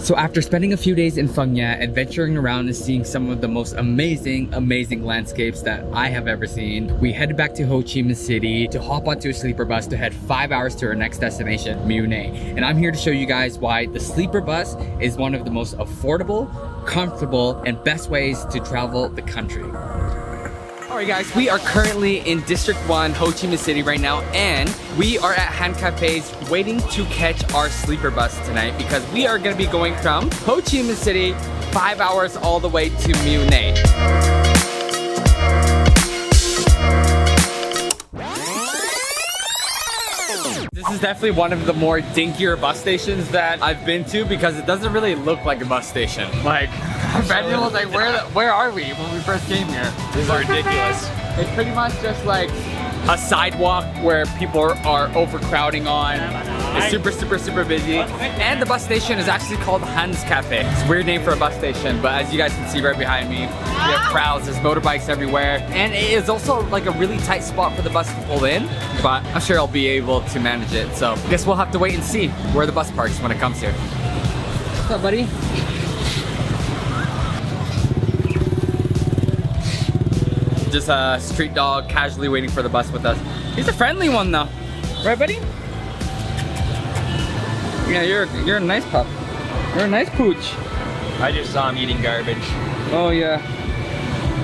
So after spending a few days in Phang Nga, adventuring around and seeing some of the most amazing landscapes that I have ever seen, we headed back to Ho Chi Minh City to hop onto a sleeper bus to head 5 hours to our next destination, Mui Ne. And I'm here to show you guys why the sleeper bus is one of the most affordable, comfortable, and best ways to travel the country. Alright guys, we are currently in District 1, Ho Chi Minh City right now, and we are at Han Cafes waiting to catch our sleeper bus tonight because we are going to be going from Ho Chi Minh City 5 hours all the way to Mui Ne. This is definitely one of the more dinkier bus stations that I've been to because it doesn't really look like a bus station. Like, Brennan was like, where are we when we first came here? This is ridiculous. It's pretty much just like a sidewalk where people are overcrowding on. It's super busy. And the bus station is actually called Hans Cafe. It's a weird name for a bus station, but as you guys can see right behind me, we have crowds, there's motorbikes everywhere. And it is also like a really tight spot for the bus to pull in, but I'm sure I'll be able to manage it. So I guess we'll have to wait and see where the bus parks when it comes here. What's up, buddy? Just a street dog casually waiting for the bus with us. He's a friendly one though. Right, buddy? Yeah, you're a nice pup. You're a nice pooch. I just saw him eating garbage. Oh yeah.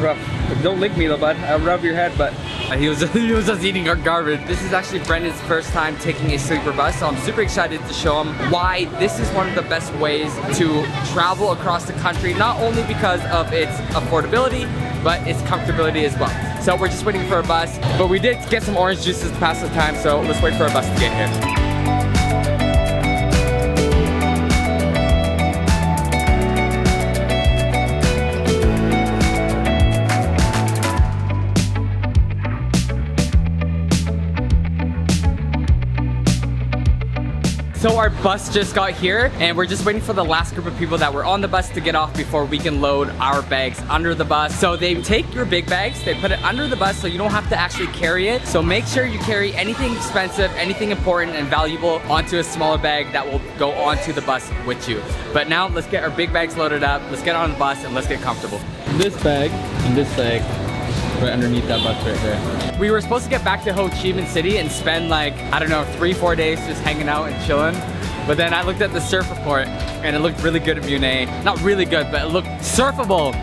Rough. Don't lick me though, bud. I'll rub your head, but he was just eating our garbage. This is actually Brennan's first time taking a sleeper bus, so I'm super excited to show him why this is one of the best ways to travel across the country, not only because of its affordability, but its comfortability as well. So we're just waiting for a bus, but we did get some orange juices to pass the time, so let's wait for a bus to get here. So our bus just got here and we're just waiting for the last group of people that were on the bus to get off before we can load our bags under the bus. So they take your big bags, they put it under the bus so you don't have to actually carry it. So make sure you carry anything expensive, anything important and valuable onto a smaller bag that will go onto the bus with you. But now let's get our big bags loaded up, let's get on the bus and let's get comfortable. This bag and this bag right underneath that bus right there. We were supposed to get back to Ho Chi Minh City and spend like, I don't know, 3-4 days just hanging out and chilling. But then I looked at the surf report and it looked really good at Mui Ne. Not really good, but it looked surfable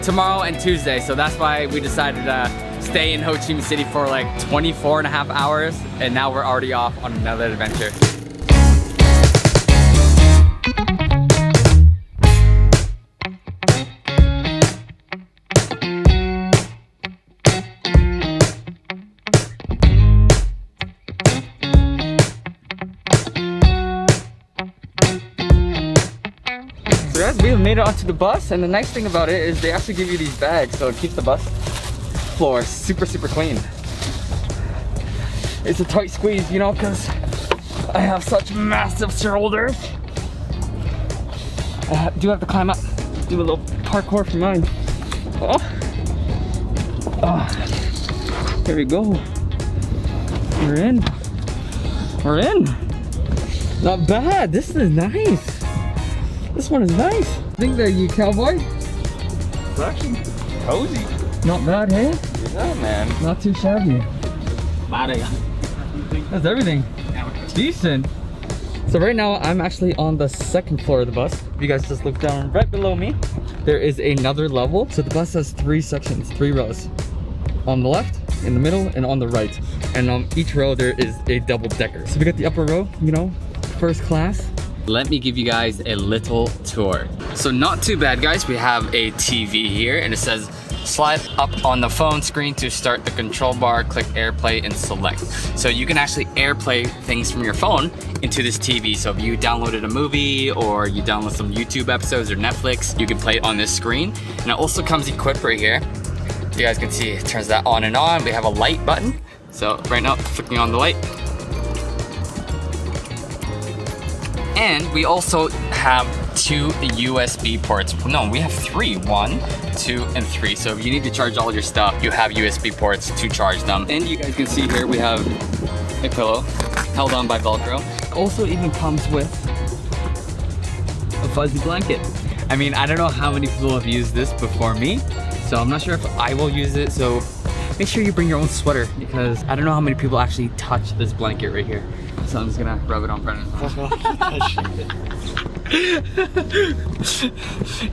tomorrow and Tuesday. So that's why we decided to stay in Ho Chi Minh City for like 24.5 hours. And now we're already off on another adventure. So guys, we have made it onto the bus, and the nice thing about it is they actually give you these bags, so it keeps the bus floor super clean. It's a tight squeeze, you know, because I have such massive shoulders. I do have to climb up, do a little parkour for mine. There we go. We're in. We're in. Not bad. This is nice. This one is nice. I think that you cowboy. It's actually cozy. Not bad, hey? Yeah, man. Not too shabby. That's everything. Decent. So right now I'm actually on the second floor of the bus. If you guys just look down right below me, there is another level. So the bus has 3 sections, 3 rows. On the left, in the middle, and on the right. And on each row there is a double decker. So we got the upper row, you know, first class. Let me give you guys a little tour. So not too bad, guys. We have a TV here and it says slide up on the phone screen to start the control bar, click AirPlay and select. So you can actually AirPlay things from your phone into this TV. So if you downloaded a movie or you download some YouTube episodes or Netflix, you can play it on this screen. And it also comes equipped right here. You guys can see it turns that on and on. We have a light button. So right now, flicking on the light. And we also have 2 USB ports. No, we have 3. 1, 2, and 3. So if you need to charge all your stuff, you have USB ports to charge them. And you guys can see here we have a pillow held on by Velcro. It also even comes with a the fuzzy blanket. I mean, I don't know how many people have used this before me, so I'm not sure if I will use it. So make sure you bring your own sweater because I don't know how many people actually touch this blanket right here. So I'm just gonna rub it on Brennan.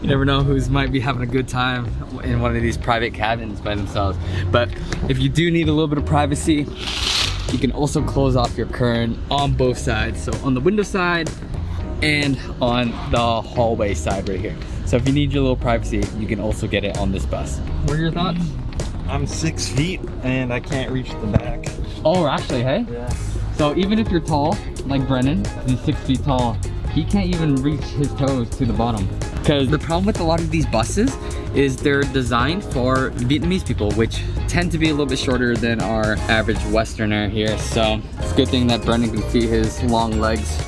You never know who's might be having a good time in one of these private cabins by themselves. But if you do need a little bit of privacy, you can also close off your curtain on both sides. So on the window side and on the hallway side right here. So if you need your little privacy, you can also get it on this bus. What are your thoughts? I'm 6 feet and I can't reach the back. Oh, actually, hey? Yeah. So even if you're tall, like Brennan, he's 6 feet tall, he can't even reach his toes to the bottom. Because the problem with a lot of these buses is they're designed for Vietnamese people, which tend to be a little bit shorter than our average Westerner here. So it's a good thing that Brennan can fit his long legs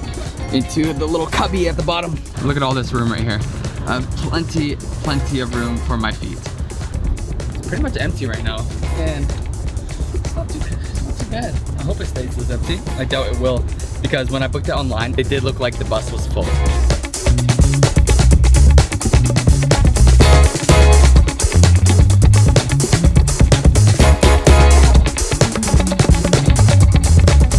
into the little cubby at the bottom. Look at all this room right here. I have plenty of room for my feet. It's pretty much empty right now. And it's not too bad. I hope it stays this empty. I doubt it will, because when I booked it online, it did look like the bus was full.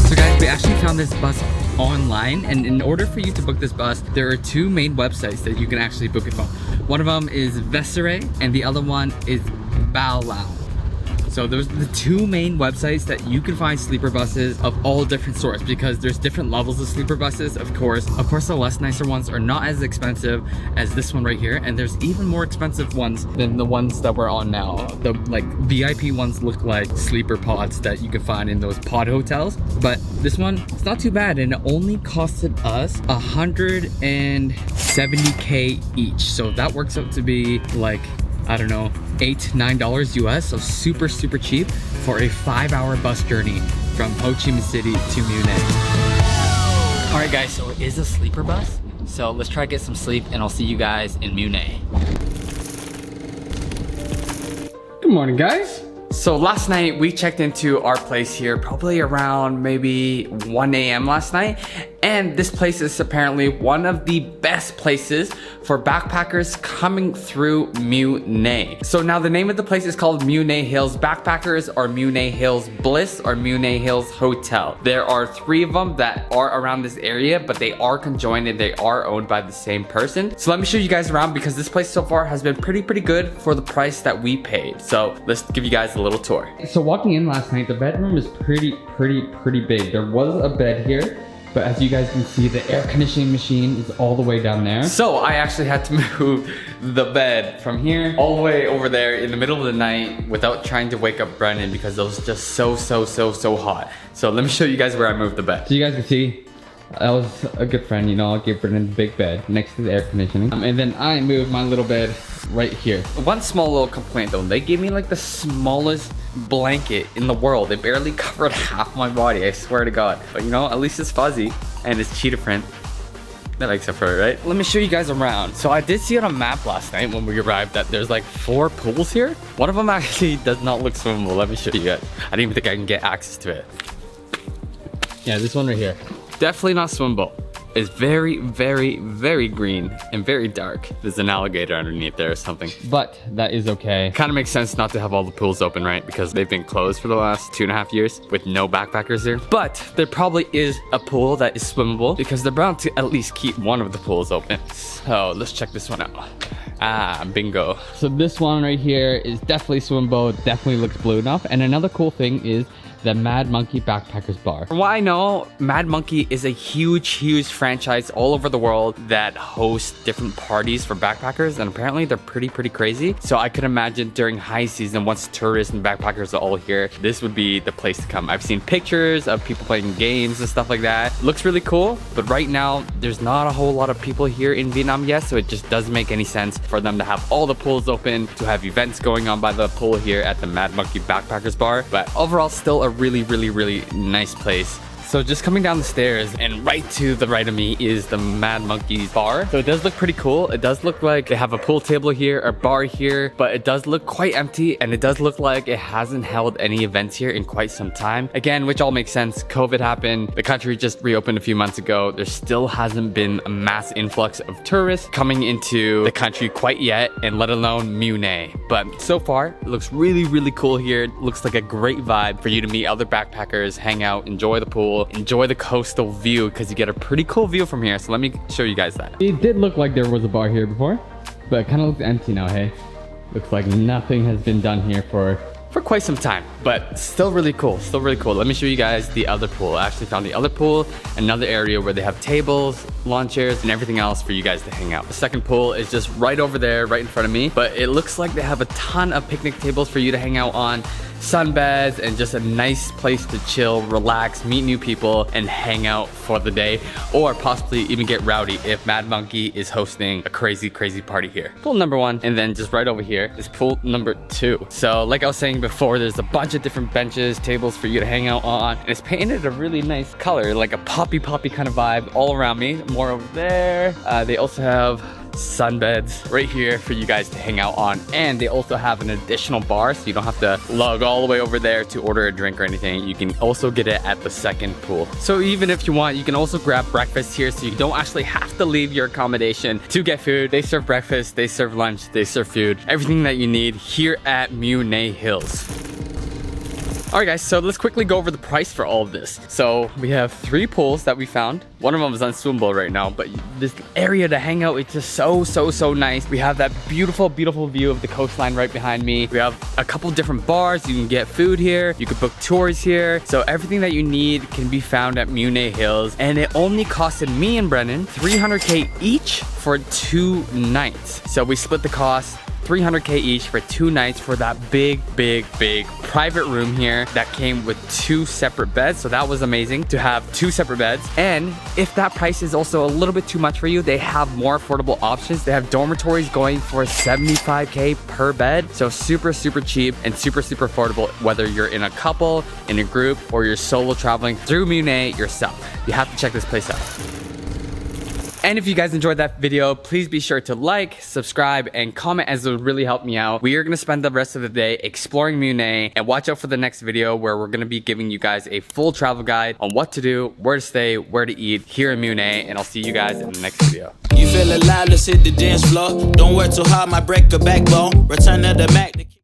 So guys, we actually found this bus online, and in order for you to book this bus, there are two main websites that you can actually book it from. One of them is Vesere and the other one is Bao Lao. So those are the two main websites that you can find sleeper buses of all different sorts, because there's different levels of sleeper buses, of course. The less nicer ones are not as expensive as this one right here, and there's even more expensive ones than the ones that we're on now. The like VIP ones look like sleeper pods that you can find in those pod hotels, but this one, it's not too bad, and it only costed us 170K each. So that works out to be like, I don't know, $8-9 US, so super cheap for a 5-hour bus journey from Ho Chi Minh City to Mui Ne. All right guys, so it is a sleeper bus, so let's try to get some sleep and I'll see you guys in Mui Ne. Good morning guys. So last night we checked into our place here probably around maybe 1 a.m. last night, and this place is apparently one of the best places for backpackers coming through Mui Ne. So now the name of the place is called Mui Ne Hills Backpackers, or Mui Ne Hills Bliss, or Mui Ne Hills Hotel. There are 3 of them that are around this area, but they are conjoined and they are owned by the same person. So let me show you guys around, because this place so far has been pretty good for the price that we paid. So let's give you guys a little tour. So walking in last night, the bedroom is pretty big. There was a bed here, but as you guys can see, the air conditioning machine is all the way down there. So I actually had to move the bed from here all the way over there in the middle of the night without trying to wake up Brennan, because it was just so hot. So let me show you guys where I moved the bed. So you guys can see, that was a good friend, you know, I gave Brennan the big bed next to the air conditioning. And then I moved my little bed right here. One small little complaint though, they gave me like the smallest blanket in the world. It barely covered half my body, I swear to God. But you know, at least it's fuzzy and it's cheetah print. That makes up for it, right? Let me show you guys around. So I did see on a map last night when we arrived that there's like 4 pools here. One of them actually does not look swimmable. Let me show you guys. I didn't even think I can get access to it. Yeah, this one right here. Definitely not swimmable. It's very green and very dark. There's an alligator underneath there or something. But that is okay. Kind of makes sense not to have all the pools open, right? Because they've been closed for the last 2.5 years with no backpackers here. But there probably is a pool that is swimmable, because they're bound to at least keep one of the pools open. So let's check this one out. Ah, bingo. So this one right here is definitely swimmable. It definitely looks blue enough. And another cool thing is the Mad Monkey Backpackers Bar. From what I know, Mad Monkey is a huge franchise all over the world that hosts different parties for backpackers, and apparently they're pretty crazy. So I could imagine during high season, once tourists and backpackers are all here, this would be the place to come. I've seen pictures of people playing games and stuff like that. Looks really cool, but right now there's not a whole lot of people here in Vietnam yet, so it just doesn't make any sense for them to have all the pools open, to have events going on by the pool here at the Mad Monkey Backpackers Bar. But overall, still a really nice place So just coming down the stairs and right to the right of me is the Mad Monkey's bar. So it does look pretty cool. It does look like they have a pool table here, a bar here, but it does look quite empty and it does look like it hasn't held any events here in quite some time. Again, which all makes sense. COVID happened. The country just reopened a few months ago. There still hasn't been a mass influx of tourists coming into the country quite yet, and let alone Mui Ne. But so far, it looks really, really cool here. It looks like a great vibe for you to meet other backpackers, hang out, enjoy the pool, enjoy the coastal view, because you get a pretty cool view from here. So let me show you guys that. It did look like there was a bar here before, but it kind of looks empty now, hey? Looks like nothing has been done here for quite some time, but still really cool. Still really cool. Let me show you guys the other pool. I actually found the other pool, another area where they have tables, lawn chairs, and everything else for you guys to hang out. The second pool is just right over there, right in front of me, but it looks like they have a ton of picnic tables for you to hang out on, sunbeds, and just a nice place to chill, relax, meet new people, and hang out for the day, or possibly even get rowdy if Mad Monkey is hosting a crazy, crazy party here. Pool number 1, and then just right over here is pool number 2. So like I was saying before, there's a bunch of different benches, tables for you to hang out on, and it's painted a really nice color, like a poppy kind of vibe all around me. More over there. They also have sunbeds right here for you guys to hang out on, and they also have an additional bar, so you don't have to lug all the way over there to order a drink or anything. You can also get it at the second pool. So even if you want, you can also grab breakfast here, so you don't actually have to leave your accommodation to get food. They serve breakfast, they serve lunch, they serve food, everything that you need here at Mui Ne Hills. Alright guys, so let's quickly go over the price for all of this. So we have 3 pools that we found. One of them is unswimmable right now, but this area to hang out is just so nice. We have that beautiful view of the coastline right behind me. We have a couple different bars. You can get food here. You can book tours here. So everything that you need can be found at Mui Ne Hills. And it only costed me and Brennan $300K each for 2 nights. So we split the cost. $300K each for 2 nights for that big private room here that came with 2 separate beds. So that was amazing to have 2 separate beds. And if that price is also a little bit too much for you, they have more affordable options. They have dormitories going for $75K per bed. So super cheap and super affordable, whether you're in a couple, in a group, or you're solo traveling through Mui Ne yourself. You have to check this place out. And if you guys enjoyed that video, please be sure to like, subscribe, and comment, as it would really help me out. We are going to spend the rest of the day exploring Mui Ne, and watch out for the next video where we're going to be giving you guys a full travel guide on what to do, where to stay, where to eat here in Mui Ne, and I'll see you guys in the next video. You feel alive, let's hit the dance floor. Don't work too hard, my break a backbone. Return of the Mac.